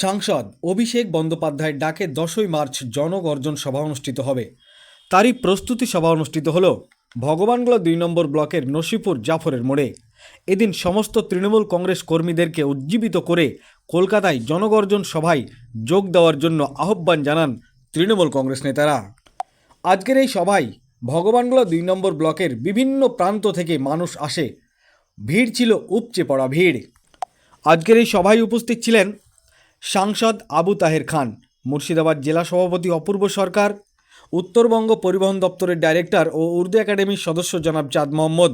সাংসদ অভিষেক বন্দ্যোপাধ্যায়ের ডাকে 10ই মার্চ জনগর্জন সভা অনুষ্ঠিত হবে। তারই প্রস্তুতি সভা অনুষ্ঠিত হল ভগবানগোলা 2 নম্বর ব্লকের নসিপুর জাফরের মোড়ে। এদিন সমস্ত তৃণমূল কংগ্রেস কর্মীদেরকে উজ্জীবিত করে কলকাতায় জনগর্জন সভায় যোগ দেওয়ার জন্য আহ্বান জানান তৃণমূল কংগ্রেস নেতারা। আজকের এই সভায় ভগবানগোলা 2 নম্বর ব্লকের বিভিন্ন প্রান্ত থেকে মানুষ আসে। ভিড় ছিল উপচে পড়া ভিড়। আজকের এই সভায় উপস্থিত ছিলেন সাংসদ আবু তাহের খান, মুর্শিদাবাদ জেলা সভাপতি অপূর্ব সরকার, উত্তরবঙ্গ পরিবহন দপ্তরের ডাইরেক্টর ও উর্দু একাডেমির সদস্য জনাব চাঁদ মোহাম্মদ,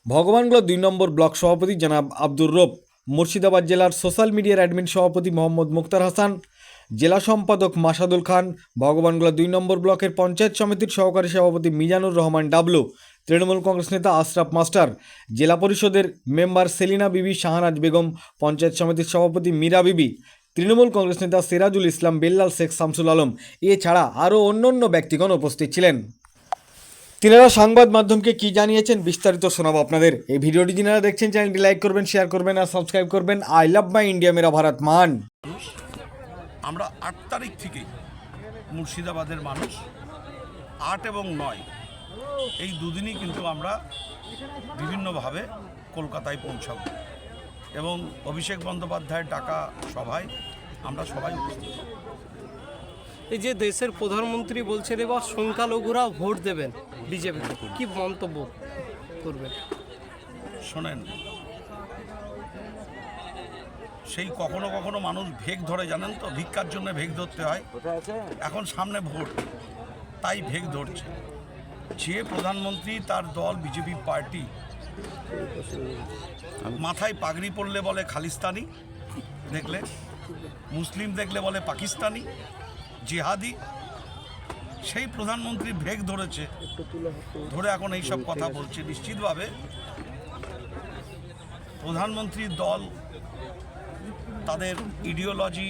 ভগবানগোলা 2 নম্বর ব্লক সভাপতি জনাব আব্দুর রব, মুর্শিদাবাদ জেলার সোশ্যাল মিডিয়ার অ্যাডমিন সভাপতি মোহাম্মদ মুক্তার হাসান, জেলা সম্পাদক মাসাদুল খান, ভগবানগোলা 2 নম্বর ব্লকের পঞ্চায়েত সমিতির সহকারী সভাপতি মিজানুর রহমান ডাবলু, তৃণমূল কংগ্রেস নেতা আশরাফ মাস্টার, জেলা পরিষদের মেম্বার সেলিনা বিবি, শাহনাজ বেগম, পঞ্চায়েত সমিতির সভাপতি মীরা বিবি, তৃণমূল কংগ্রেস নেতা সিরাজুল ইসলাম, বেল্লাল শেখ, শামসুল আলম এছাড়া আরও অন্যান্য ব্যক্তিগণ উপস্থিত ছিলেন। তিনারা সংবাদ মাধ্যমকে কি জানিয়েছেন বিস্তারিত শোনাবো আপনাদের। এই ভিডিওটি যিনারা দেখছেন চ্যানেলটি লাইক করবেন, শেয়ার করবেন আর সাবস্ক্রাইব করবেন। আই লাভ মাই ইন্ডিয়া, মেরা ভারত মহান। আমরা 8 তারিখ থেকেই মুর্শিদাবাদের মানুষ 8 এবং 9 এই দুদিনই কিন্তু আমরা বিভিন্নভাবে কলকাতায় পৌঁছাব এবং অভিষেক বন্দ্যোপাধ্যায়ের ডাকা সভায় আমরা সবাই উপস্থিত হব। এই যে দেশের প্রধানমন্ত্রী বলছেন এবার সংখ্যালঘুরা ভোট দেবেন বিজেপিকে, কি মন্তব্য করবেন? শোনেন, সেই কখনো কখনো মানুষ ভেগ ধরে, জানেন তো, ভিক্ষার জন্য ভেগ ধরতে হয়। এখন সামনে ভোট, তাই ভেগ ধরছে। যে প্রধানমন্ত্রী, তার দল বিজেপি পার্টি মাথায় পাগড়ি পরলে বলে খালিস্তানি, দেখলে মুসলিম দেখলে বলে পাকিস্তানি, জিহাদি, সেই প্রধানমন্ত্রী ভেগ ধরেছে, ধরে এখন এইসব কথা বলছে। নিশ্চিতভাবে প্রধানমন্ত্রীর দল তাদের ইডিওলজি,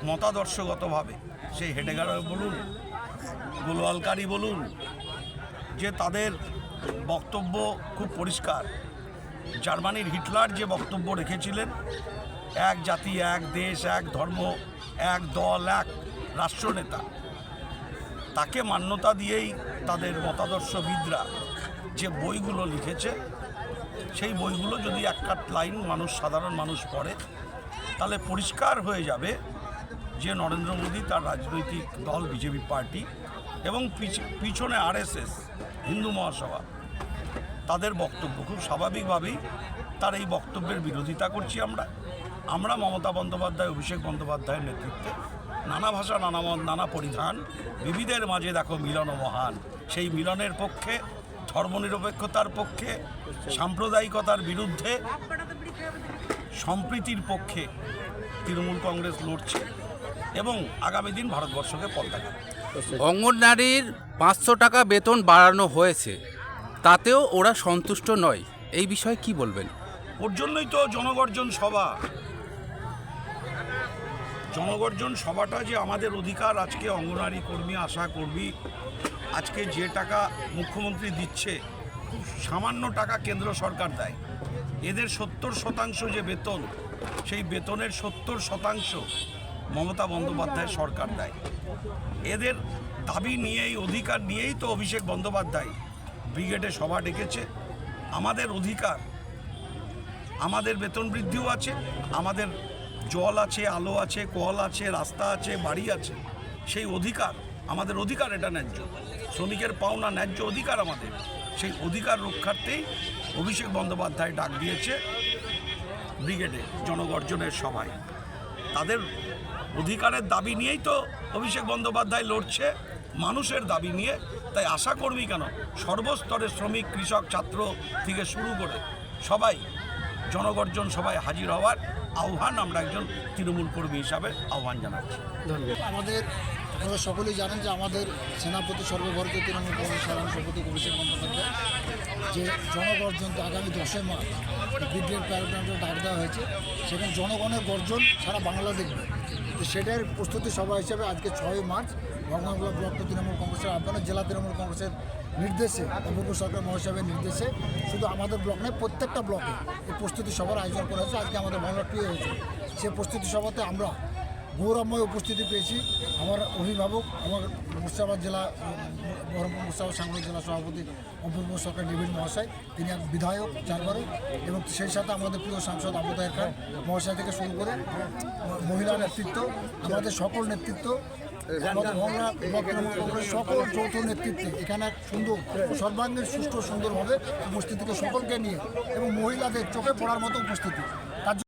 মতাদর্শগতভাবে, সেই হেডেগার বলুন, গোলওয়ালকারী বলুন, যে তাদের বক্তব্য খুব পরিষ্কার। জার্মানির হিটলার যে বক্তব্য রেখেছিলেন, এক জাতি, এক দেশ, এক ধর্ম, এক দল, এক রাষ্ট্রনেতা, তাকে মান্যতা দিয়েই তাদের মতাদর্শবিদরা যে বইগুলো লিখেছে, সেই বইগুলো যদি এক কাট লাইন সাধারণ মানুষ পড়ে, তাহলে পরিষ্কার হয়ে যাবে যে নরেন্দ্র মোদী, তার রাজনৈতিক দল বিজেপি পার্টি এবং পিছনে আরএসএস, হিন্দু মহাসভা, তাদের বক্তব্য খুব স্বাভাবিকভাবেই তার এই বক্তব্যের বিরোধিতা করছি আমরা মমতা বন্দ্যোপাধ্যায়, অভিষেক বন্দ্যোপাধ্যায়ের নেতৃত্বে নানা ভাষা, নানা মত, নানা পরিধান, বিবিধের মাঝে দেখো মিলন মহান, সেই মিলনের পক্ষে, ধর্মনিরপেক্ষতার পক্ষে, সাম্প্রদায়িকতার বিরুদ্ধে, সম্প্রীতির পক্ষে তৃণমূল কংগ্রেস লড়ছে এবং আগামী দিন ভারতবর্ষকে পথ দেখাবে। অঙ্গনওয়াড়ির 500 টাকা বেতন বাড়ানো হয়েছে, তাতেও ওরা সন্তুষ্ট নয়, এই বিষয়ে কি বলবেন? ওর জন্যই তো জনগর্জন সভা। জনগর্জন সভাটা যে আমাদের অধিকার। আজকে অঙ্গনওয়াড়ি কর্মী, আশা কর্মী, আজকে যে টাকা মুখ্যমন্ত্রী দিচ্ছে, খুব সামান্য টাকা কেন্দ্র সরকার দেয়। এদের 70% যে বেতন, সেই বেতনের 70% মমতা বন্দ্যোপাধ্যায় সরকার দেয়। এদের দাবি নিয়েই, অধিকার নিয়েই তো অভিষেক বন্দ্যোপাধ্যায় ব্রিগেডে সভা ডেকেছে। আমাদের অধিকার, আমাদের বেতন বৃদ্ধিও আছে, আমাদের জল আছে, আলো আছে, কল আছে, রাস্তা আছে, বাড়ি আছে, সেই অধিকার আমাদের অধিকার, এটা ন্যায্য, শ্রমিকের পাওনা ন্যায্য অধিকার আমাদের। সেই অধিকার রক্ষার্থেই অভিষেক বন্দ্যোপাধ্যায় ডাক দিয়েছে ব্রিগেডে জনগর্জনের সভায়। তাদের অধিকারের দাবি নিয়েই তো অভিষেক বন্দ্যোপাধ্যায় লড়ছে, মানুষের দাবি নিয়ে। তাই আশা কর্মী কেন, সর্বস্তরের শ্রমিক, কৃষক, ছাত্র থেকে শুরু করে সবাই জনগর্জন সভায় হাজির হওয়ার আহ্বান আমরা একজন তৃণমূল কর্মী হিসাবে আহ্বান জানাচ্ছি। আপনারা সকলেই জানেন যে আমাদের সেনাপতি, সর্বভারতীয় তৃণমূল কংগ্রেস সাধারণ সভাপতি অভিষেক বন্দ্যোপাধ্যায় যে জনগর্জন আগামী 10 মার্চ ব্রিগেড প্যারাগ্রাফে ডাক দেওয়া হয়েছে, সেখানে জনগণের গর্জন সারা বাংলা দেখবে। তো সেটার প্রস্তুতি সভা হিসেবে আজকে 6 মার্চ ভগবানগোলা ব্লক তৃণমূল কংগ্রেসের আহ্বানে জেলা তৃণমূল কংগ্রেসের নির্দেশে অপূর্ব সরকার মহাশয়ের নির্দেশে শুধু আমাদের ব্লক নয় প্রত্যেকটা ব্লকে এই প্রস্তুতি সভার আয়োজন করা হয়েছে। আজকে আমাদের মহলাটুয়ে হয়েছে। সেই প্রস্তুতি সভাতে আমরা গৌরবময় উপস্থিতি পেয়েছি। আমার অভিভাবক, আমার মুর্শিদাবাদ জেলা বহরমপুর মুর্শিদাবাদ সাংগঠনিক জেলা সভাপতি অপূর্ব সরকার ডেভিড মহাশয়, তিনি এক বিধায়ক 4 বারের, এবং সেই সাথে আমাদের প্রিয় সাংসদ আবু তাহের খান মহাশয় থেকে শুরু করে মহিলা নেতৃত্ব, আমাদের সকল নেতৃত্ব, আমাদের মহল্লা ব্লক তৃণমূল কংগ্রেস সকল যৌথ নেতৃত্বে এখানে এক সুন্দর সর্বাঙ্গীন সুষ্ঠু সুন্দরভাবে উপস্থিতিকে সকলকে নিয়ে এবং মহিলাদের চোখে পড়ার মতো উপস্থিতি